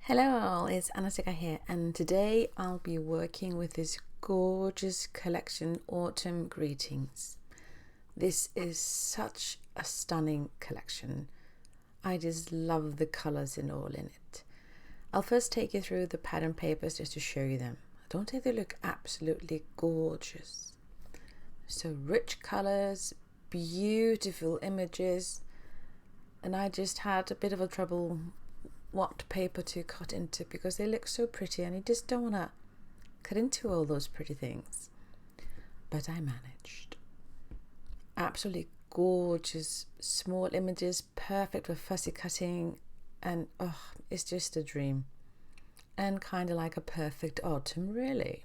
Hello all, it's Anastasia here, and today I'll be working with this gorgeous collection, Autumn Greetings. This is such a stunning collection. I just love the colors and all in it. I'll first take you through the pattern papers just to show you them. Don't they look absolutely gorgeous? So rich colors, beautiful images, and I just had a bit of a trouble what paper to cut into because they look so pretty and you just don't want to cut into all those pretty things. But I managed. Absolutely gorgeous small images, perfect for fussy cutting, and it's just a dream. And kind of like a perfect autumn, really.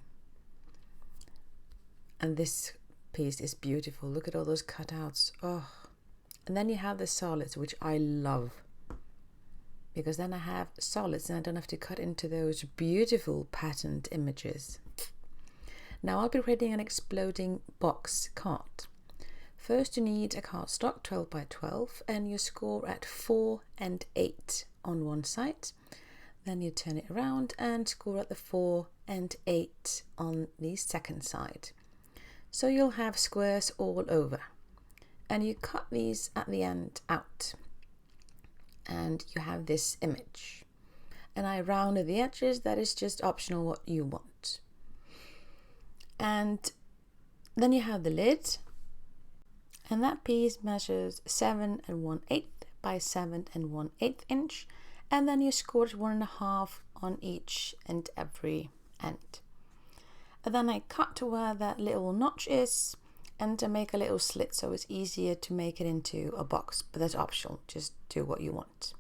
And this piece is beautiful. Look at all those cutouts. And then you have the solids, which I love, because then I have solids and I don't have to cut into those beautiful patterned images. Now I'll be creating an exploding box card. First you need a cardstock 12 by 12 and you score at 4 and 8 on one side. Then you turn it around and score at the 4 and 8 on the second side. So you'll have squares all over. And you cut these at the end out. And you have this image, and I rounded the edges. That is just optional what you want. And then you have the lid, and that piece measures 7 1/8 by 7 1/8 inch, and then you score 1.5 on each and every end. And then I cut to where that little notch is and to make a little slit so it's easier to make it into a box, but that's optional, just do what you want.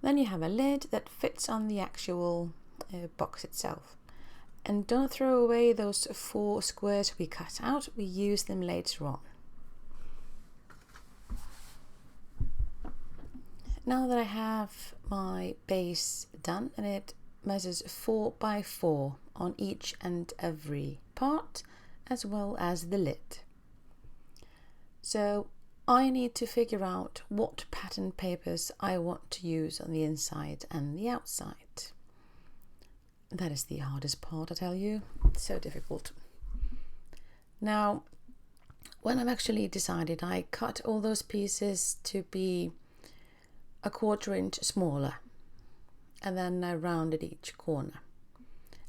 Then you have a lid that fits on the actual box itself. And don't throw away those 4 squares we cut out, we use them later on. Now that I have my base done, and it measures 4 by 4 on each and every part, as well as the lid. So I need to figure out what pattern papers I want to use on the inside and the outside. That is the hardest part, I tell you. It's so difficult. Now, when I've actually decided, I cut all those pieces to be 1/4 inch smaller, and then I rounded each corner.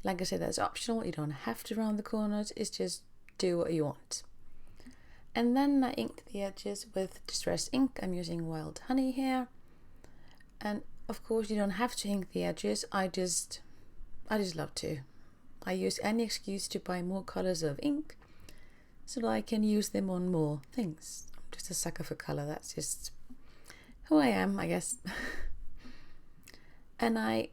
Like I said, that's optional. You don't have to round the corners. It's just do what you want. And then I inked the edges with distress ink. I'm using Wild Honey here. And of course you don't have to ink the edges. I just love to. I use any excuse to buy more colors of ink so that I can use them on more things. I'm just a sucker for color. That's just who I am, I guess. And I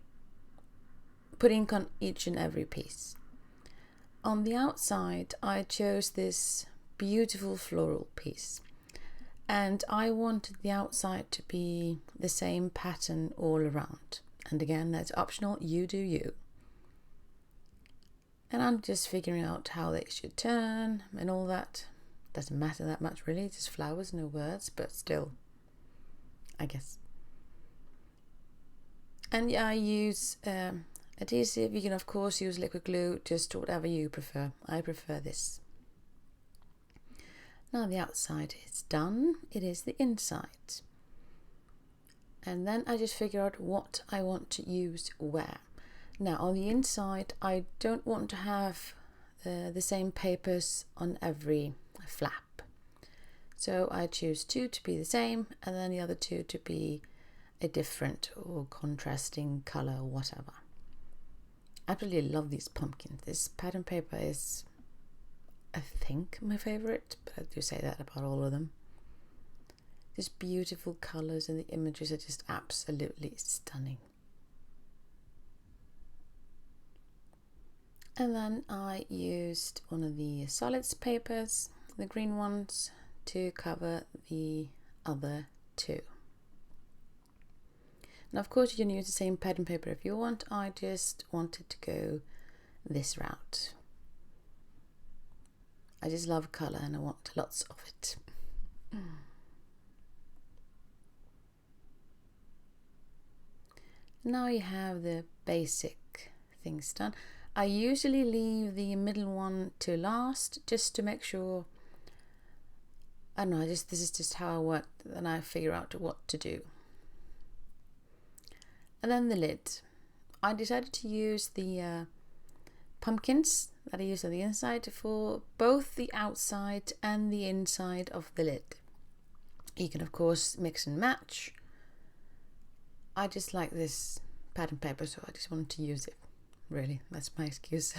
put ink on each and every piece. On the outside, I chose this beautiful floral piece, and I wanted the outside to be the same pattern all around. And again, that's optional, you do you. And I'm just figuring out how they should turn and all that. Doesn't matter that much really, just flowers, no words, but still, I guess. And yeah, I use adhesive. You can of course use liquid glue, just whatever you prefer. I prefer this. Now the outside is done, it is the inside. And then I just figure out what I want to use where. Now on the inside, I don't want to have the same papers on every flap. So I choose 2 to be the same, and then the other 2 to be a different or contrasting color or whatever. I really love these pumpkins. This pattern paper is, I think, my favorite, but I do say that about all of them. Just beautiful colors, and the images are just absolutely stunning. And then I used one of the solids papers, the green ones, to cover the other 2. Now of course you can use the same pattern paper if you want. I just wanted to go this route. I just love colour and I want lots of it. Now you have the basic things done. I usually leave the middle one to last just to make sure. I don't know, this is just how I work, and I figure out what to do. And then the lid. I decided to use the pumpkins that I use on the inside for both the outside and the inside of the lid. You can of course mix and match. I just like this pattern paper, so I just wanted to use it. Really, that's my excuse.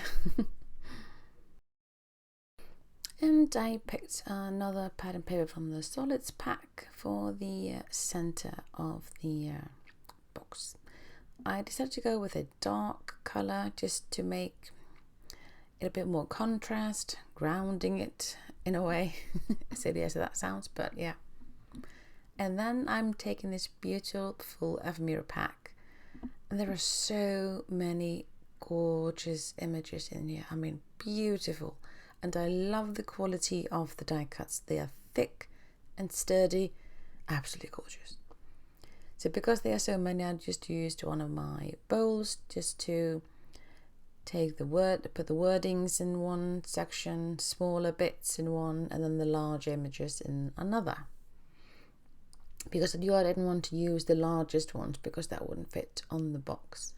And I picked another pattern paper from the solids pack for the center of the box. I decided to go with a dark color just to make it a bit more contrast, grounding it in a way. Silly as that sounds, but yeah. And then I'm taking this beautiful ephemera pack, and there are so many gorgeous images in here. I mean, beautiful. And I love the quality of the die cuts. They are thick and sturdy, absolutely gorgeous. So because there are so many, I just used one of my bowls just to take put the wordings in one section, smaller bits in one, and then the large images in another. Because I didn't want to use the largest ones because that wouldn't fit on the box.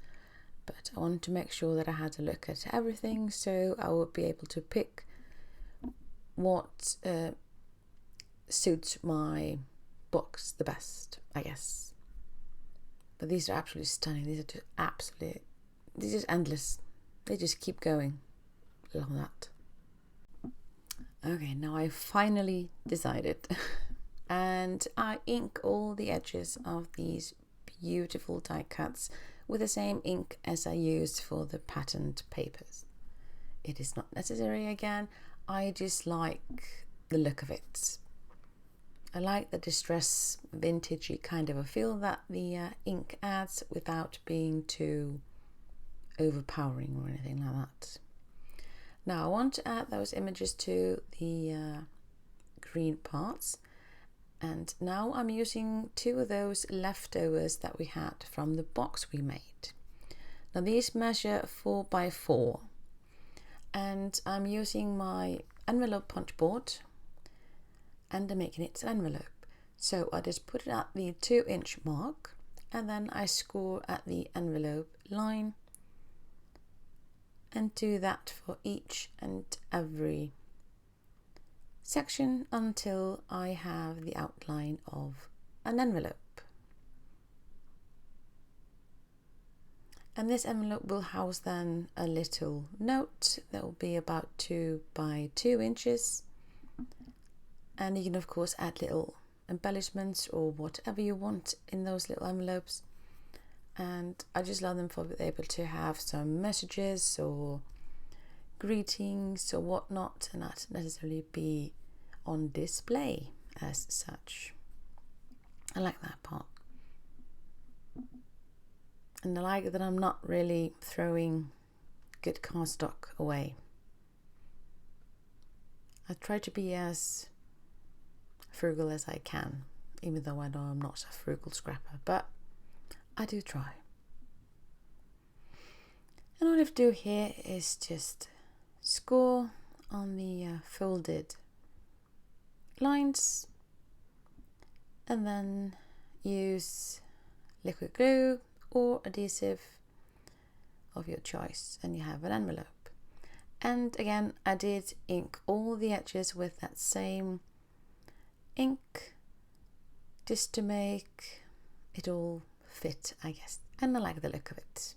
But I wanted to make sure that I had a look at everything, so I would be able to pick what suits my box the best, I guess. But these are absolutely stunning. These are just endless. They just keep going. Love that. Okay, now I finally decided. And I ink all the edges of these beautiful die cuts with the same ink as I used for the patterned papers. It is not necessary again. I just like the look of it. I like the distress vintagey kind of a feel that the ink adds without being too overpowering or anything like that. Now I want to add those images to the green parts. And now I'm using 2 of those leftovers that we had from the box we made. Now these measure 4 by 4. And I'm using my envelope punch board and I'm making it an envelope. So I just put it at the 2-inch mark and then I score at the envelope line and do that for each and every section until I have the outline of an envelope. And this envelope will house then a little note that will be about 2 by 2 inches. And you can of course add little embellishments or whatever you want in those little envelopes. And I just love them for being able to have some messages or greetings or whatnot, and not necessarily be on display as such. I like that part. And I like that I'm not really throwing good cardstock away. I try to be as frugal as I can, even though I know I'm not a frugal scrapper, but I do try. And all I have to do here is just score on the folded lines and then use liquid glue or adhesive of your choice and you have an envelope. And again, I did ink all the edges with that same ink just to make it all fit, I guess, and I like the look of it.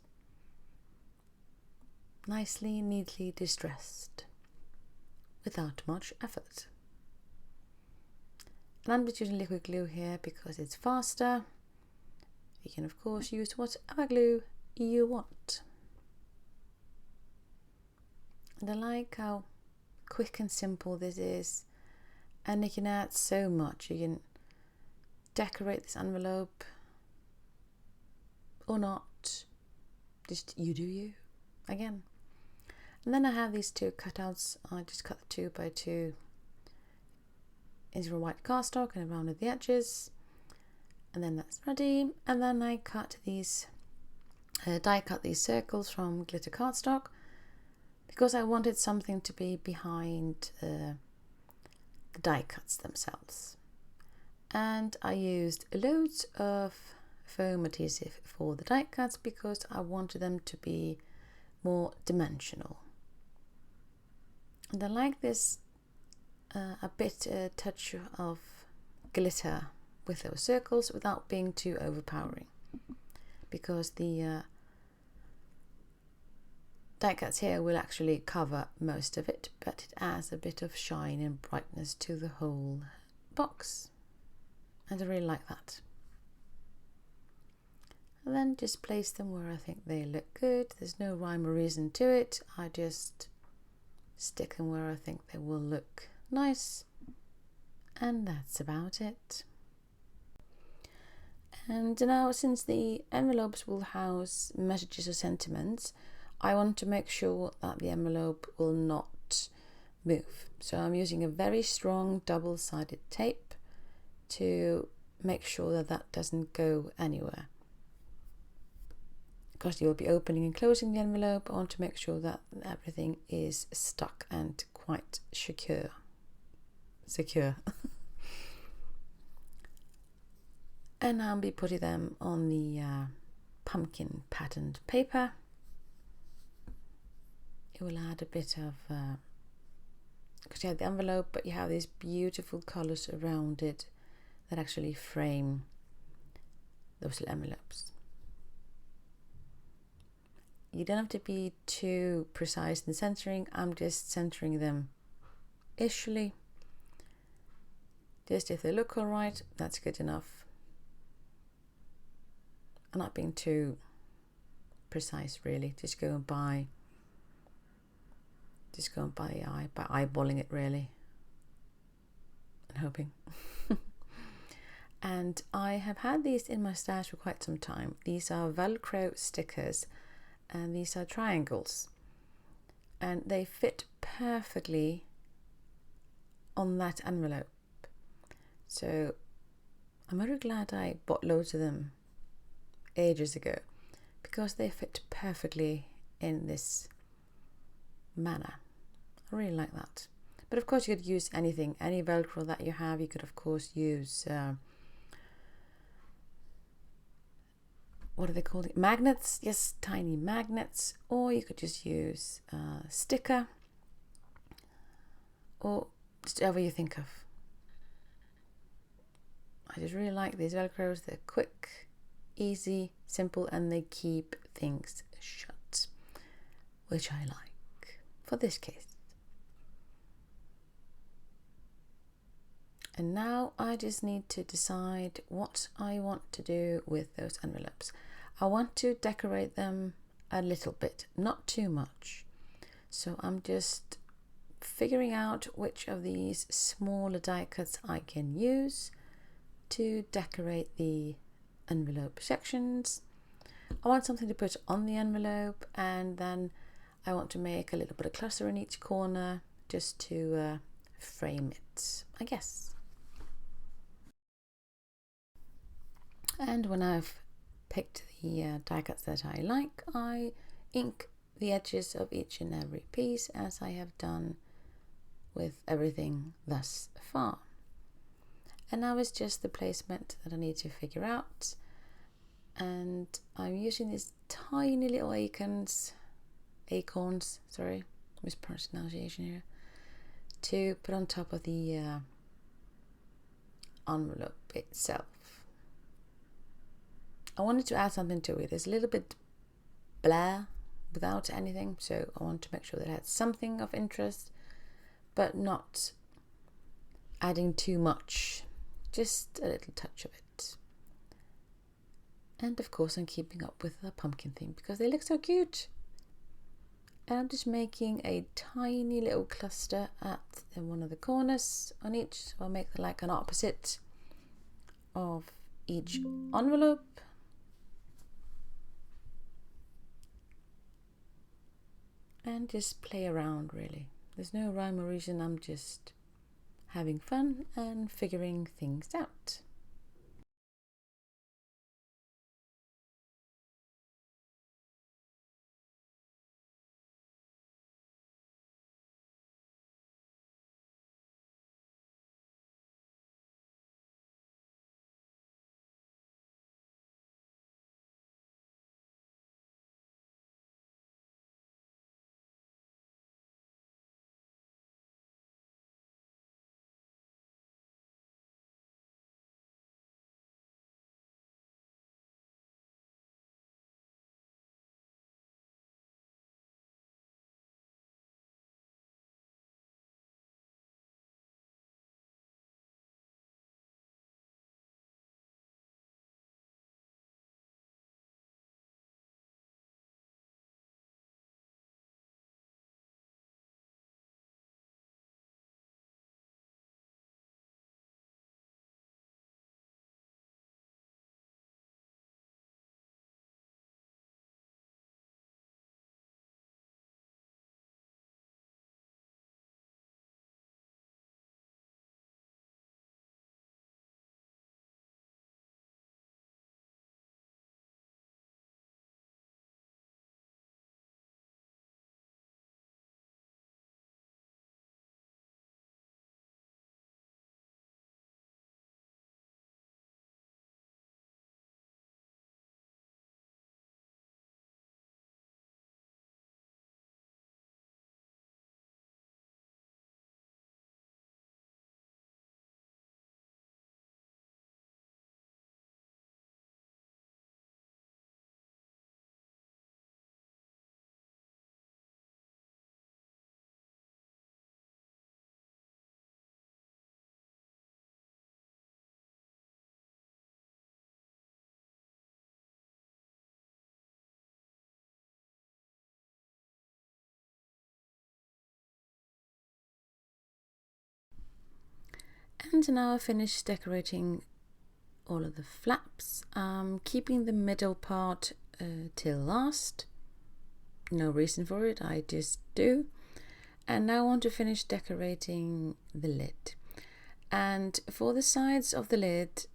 Nicely, neatly distressed without much effort. And I'm just using liquid glue here because it's faster. You can of course use whatever glue you want. And I like how quick and simple this is, and you can add so much. You can decorate this envelope or not, just you do you again. And then I have these 2 cutouts. I just cut the 2 by 2 into a white cardstock and I rounded the edges, and then that's ready. And then I cut these die cut these circles from glitter cardstock because I wanted something to be behind the die cuts themselves. And I used loads of foam adhesive for the die cuts because I wanted them to be more dimensional. And I like this a bit touch of glitter with those circles without being too overpowering, because the die cuts here will actually cover most of it, but it adds a bit of shine and brightness to the whole box, and I really like that. And then just place them where I think they look good. There's no rhyme or reason to it. I just stick them where I think they will look nice, and that's about it. And now, since the envelopes will house messages or sentiments, I want to make sure that the envelope will not move. So I'm using a very strong double-sided tape to make sure that that doesn't go anywhere. Because you'll be opening and closing the envelope, I want to make sure that everything is stuck and quite secure. And I'll be putting them on the pumpkin patterned paper. It will add a bit of, because you have the envelope, but you have these beautiful colors around it that actually frame those little envelopes. You don't have to be too precise in centering. I'm just centering them ishly. Just if they look all right, that's good enough. I'm not being too precise really. Just going by the eye, by eyeballing it really, and hoping. And I have had these in my stash for quite some time. These are Velcro stickers, and these are triangles, and they fit perfectly on that envelope. So I'm very glad I bought loads of them ages ago, because they fit perfectly in this manner. I really like that. But of course you could use anything, any Velcro that you have. You could of course use what are they called? Magnets, yes, tiny magnets, or you could just use sticker, or just whatever you think of. I just really like these Velcros. They're quick, easy, simple, and they keep things shut, which I like for this case. And now I just need to decide what I want to do with those envelopes. I want to decorate them a little bit, not too much. So I'm just figuring out which of these smaller die cuts I can use to decorate the envelope sections. I want something to put on the envelope, and then I want to make a little bit of cluster in each corner just to frame it, I guess. And when I've picked the die cuts that I like, I ink the edges of each and every piece, as I have done with everything thus far. And now it's just the placement that I need to figure out. And I'm using these tiny little acorns, sorry, mispronunciation here, to put on top of the envelope itself. I wanted to add something to it. It's a little bit blah without anything, so I want to make sure that it had something of interest, but not adding too much, just a little touch of it. And of course I'm keeping up with the pumpkin theme because they look so cute. And I'm just making a tiny little cluster at one of the corners on each, so I'll make like an opposite of each envelope. And just play around really. There's no rhyme or reason, I'm just having fun and figuring things out. And now I finished decorating all of the flaps, keeping the middle part till last. No reason for it, I just do. And now I want to finish decorating the lid. And for the sides of the lid,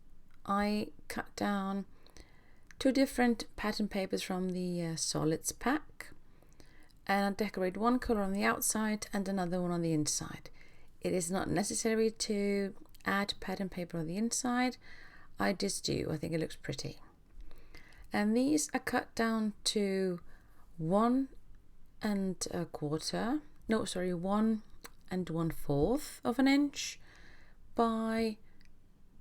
I cut down 2 different pattern papers from the solids pack, and I decorate one color on the outside and another one on the inside. It is not necessary to add pattern paper on the inside, I just do. I think it looks pretty. And these are cut down to 1 1 1/4 of an inch by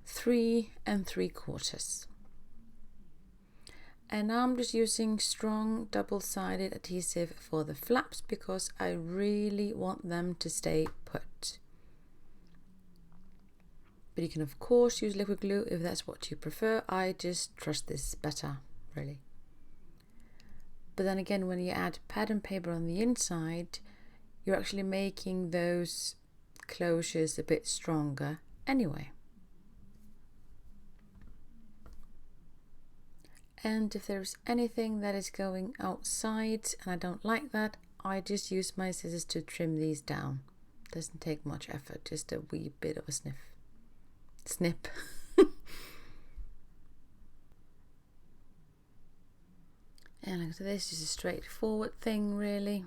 3 3/4. And now I'm just using strong double-sided adhesive for the flaps because I really want them to stay put. But you can of course use liquid glue if that's what you prefer. I just trust this better, really. But then again, when you add pattern paper on the inside, you're actually making those closures a bit stronger anyway. And if there's anything that is going outside and I don't like that, I just use my scissors to trim these down. Doesn't take much effort, just a wee bit of a snip. And like this is a straightforward thing, really.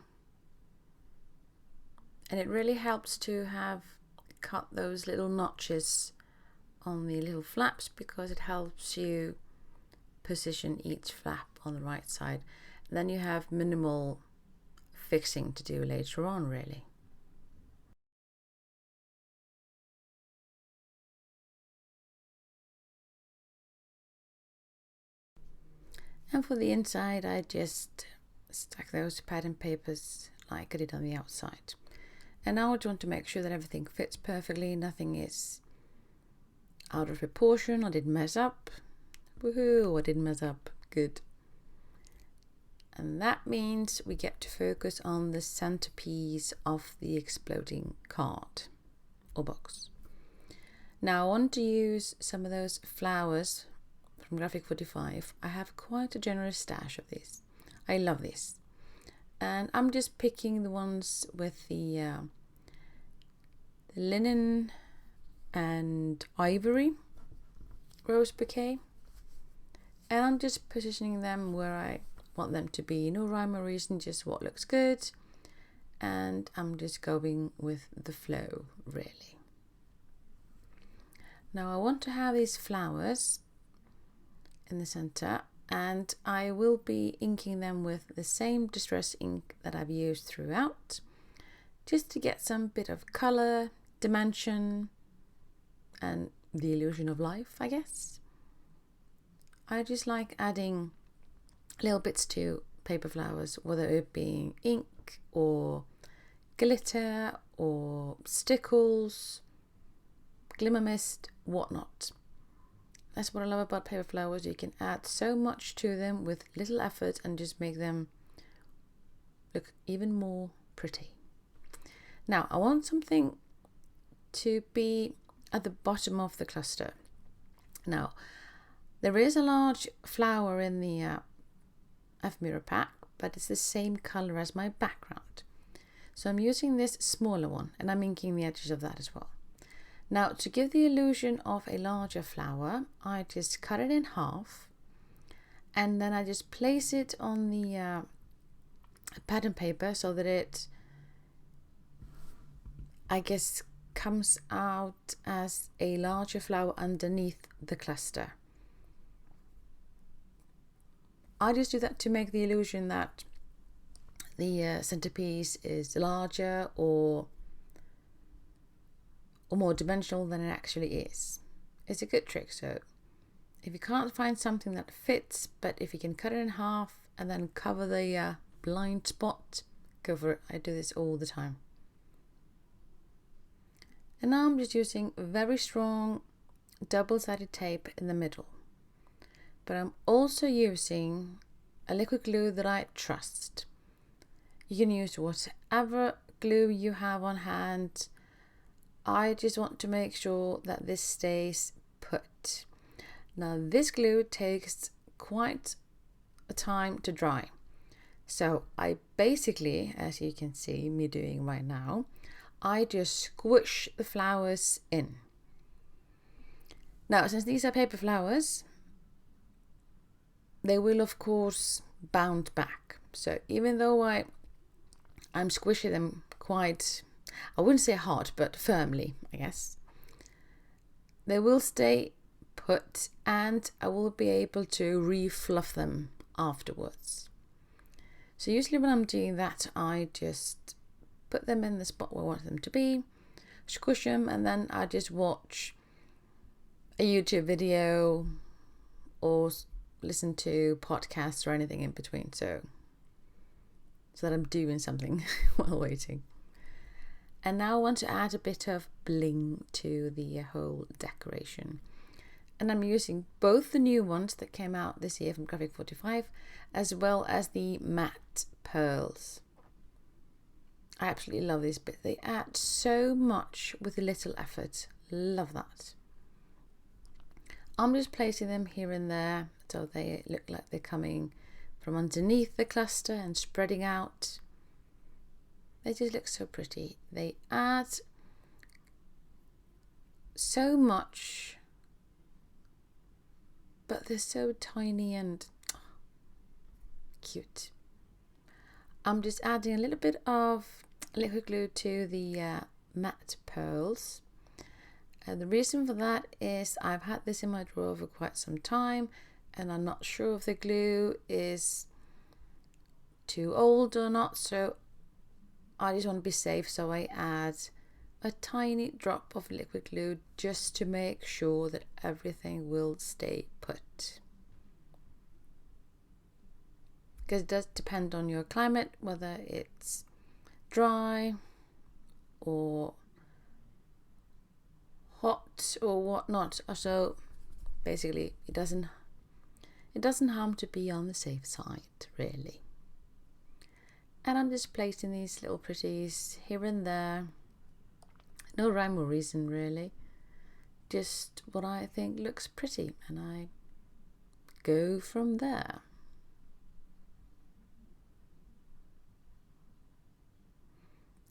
And it really helps to have cut those little notches on the little flaps because it helps you position each flap on the right side. And then you have minimal fixing to do later on, really. And for the inside, I just stack those pattern papers like I did on the outside. And now I just want to make sure that everything fits perfectly, nothing is out of proportion. I didn't mess up. Woohoo, I didn't mess up. Good. And that means we get to focus on the centerpiece of the exploding card or box. Now I want to use some of those flowers from Graphic 45. I have quite a generous stash of these. I love this. And I'm just picking the ones with the linen and ivory rose bouquet. And I'm just positioning them where I want them to be. No rhyme or reason, just what looks good. And I'm just going with the flow, really. Now I want to have these flowers in the center, and I will be inking them with the same distress ink that I've used throughout, just to get some bit of color, dimension, and the illusion of life, I guess. I just like adding little bits to paper flowers, whether it being ink or glitter or stickles, glimmer mist, whatnot. That's what I love about paper flowers. You can add so much to them with little effort and just make them look even more pretty. Now I want something to be at the bottom of the cluster. Now there is a large flower in the ephemera pack, but it's the same color as my background. So I'm using this smaller one and I'm inking the edges of that as well. Now to give the illusion of a larger flower, I just cut it in half and then I just place it on the pattern paper so that it, I guess, comes out as a larger flower underneath the cluster. I just do that to make the illusion that the centerpiece is larger or more dimensional than it actually is. It's a good trick. So if you can't find something that fits, but if you can cut it in half and then cover the blind spot, go for it. I do this all the time. And now I'm just using very strong double-sided tape in the middle, but I'm also using a liquid glue that I trust. You can use whatever glue you have on hand. I just want to make sure that this stays put. Now this glue takes quite a time to dry. So I basically, as you can see me doing right now, I just squish the flowers in. Now, since these are paper flowers, they will of course bounce back. So even though I'm squishing them quite, I wouldn't say hard, but firmly, I guess, they will stay put and I will be able to refluff them afterwards. So usually when I'm doing that, I just put them in the spot where I want them to be, squish them, and then I just watch a YouTube video or listen to podcasts or anything in between, so that I'm doing something while waiting. And now I want to add a bit of bling to the whole decoration. And I'm using both the new ones that came out this year from Graphic 45 as well as the matte pearls. I absolutely love these bits. They add so much with a little effort. Love that. I'm just placing them here and there so they look like they're coming from underneath the cluster and spreading out. They just look so pretty. They add so much, but they're so tiny and cute. I'm just adding a little bit of liquid glue to the matte pearls. And the reason for that is I've had this in my drawer for quite some time and I'm not sure if the glue is too old or not, so I just want to be safe, so I add a tiny drop of liquid glue just to make sure that everything will stay put. Because it does depend on your climate, whether it's dry or hot or whatnot. So basically it doesn't harm to be on the safe side, really. And I'm just placing these little pretties here and there. No rhyme or reason really, just what I think looks pretty, and I go from there.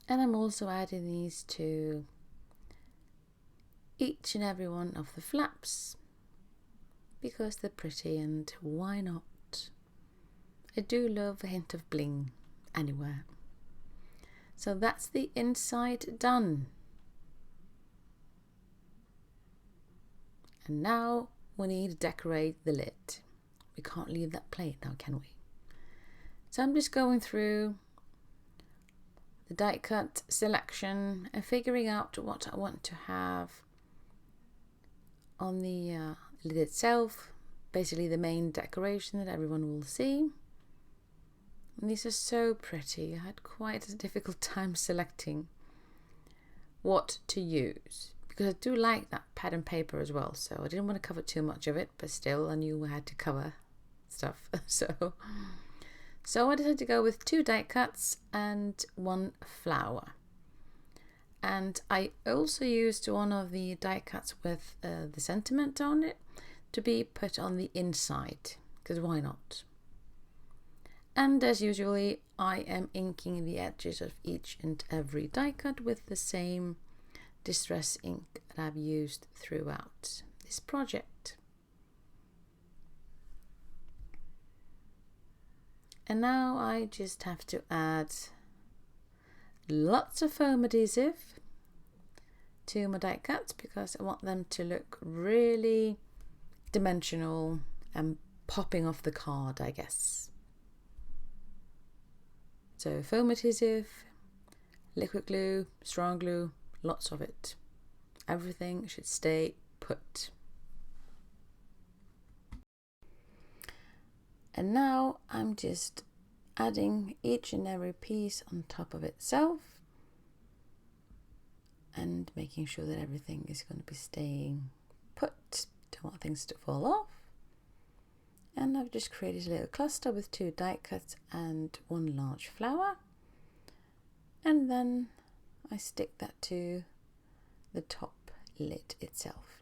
And I'm also adding these to each and every one of the flaps because they're pretty, and why not? I do love a hint of bling anywhere. So that's the inside done. And now we need to decorate the lid. We can't leave that plain now, can we? So I'm just going through the die cut selection and figuring out what I want to have on the lid itself, basically the main decoration that everyone will see. And these are so pretty. I had quite a difficult time selecting what to use because I do like that pattern paper as well, so I didn't want to cover too much of it, but still I knew I had to cover stuff. So I decided to go with 2 die cuts and 1 flower. And I also used one of the die cuts with the sentiment on it to be put on the inside, because why not? And as usually, I am inking the edges of each and every die cut with the same distress ink that I've used throughout this project. And now I just have to add lots of foam adhesive to my die cuts because I want them to look really dimensional and popping off the card, I guess. So foam adhesive, liquid glue, strong glue, lots of it. Everything should stay put. And now I'm just adding each and every piece on top of itself and making sure that everything is going to be staying put. Don't want things to fall off. And I've just created a little cluster with 2 die cuts and 1 large flower. And then I stick that to the top lid itself.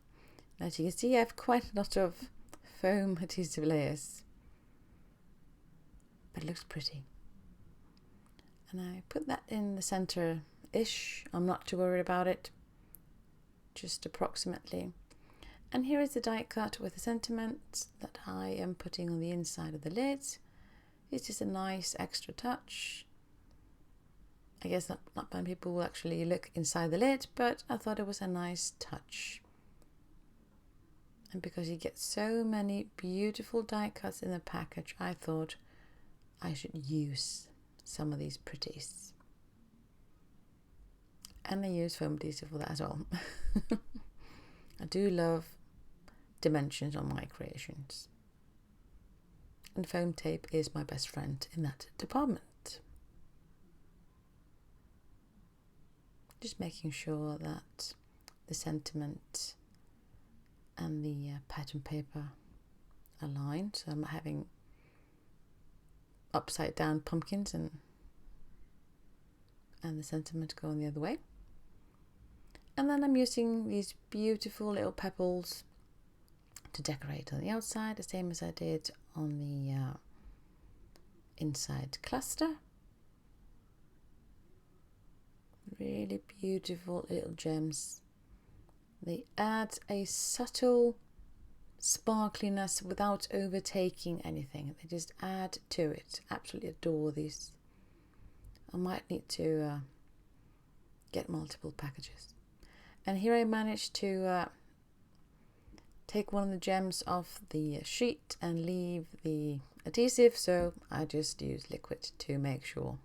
And as you can see, I have quite a lot of foam adhesive layers, but it looks pretty. And I put that in the center-ish. I'm not too worried about it, just approximately. And here is the die cut with the sentiment that I am putting on the inside of the lid. It's just a nice extra touch. I guess not many people will actually look inside the lid, but I thought it was a nice touch. And because you get so many beautiful die cuts in the package, I thought I should use some of these pretties. And I use foam adhesive for that as well. I do love dimensions on my creations. And foam tape is my best friend in that department. Just making sure that the sentiment and the pattern paper are aligned. So I'm not having upside down pumpkins and the sentiment going the other way. And then I'm using these beautiful little pebbles to decorate on the outside, the same as I did on the inside cluster. Really beautiful little gems. They add a subtle sparkliness without overtaking anything. They just add to it. Absolutely adore these. I might need to get multiple packages. And here I managed to take one of the gems off the sheet and leave the adhesive, so I just use liquid to make sure.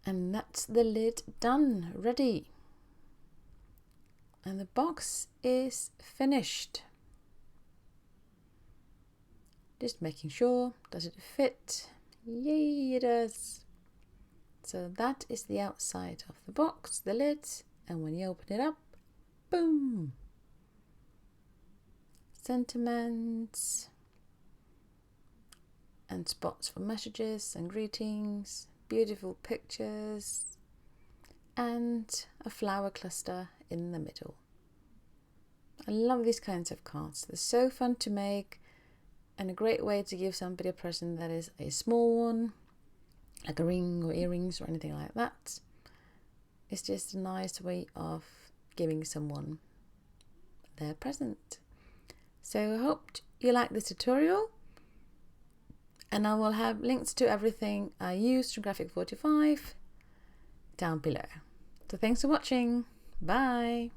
And that's the lid done, ready. And the box is finished. Just making sure, does it fit? Yay, it does. So that is the outside of the box, the lid, and when you open it up, boom! Sentiments and spots for messages and greetings, beautiful pictures, and a flower cluster in the middle. I love these kinds of cards. They're so fun to make and a great way to give somebody a present that is a small one, like a ring or earrings or anything like that. It's just a nice way of giving someone their present. So I hope you like this tutorial, and I will have links to everything I used from Graphic 45 down below. So thanks for watching. Bye.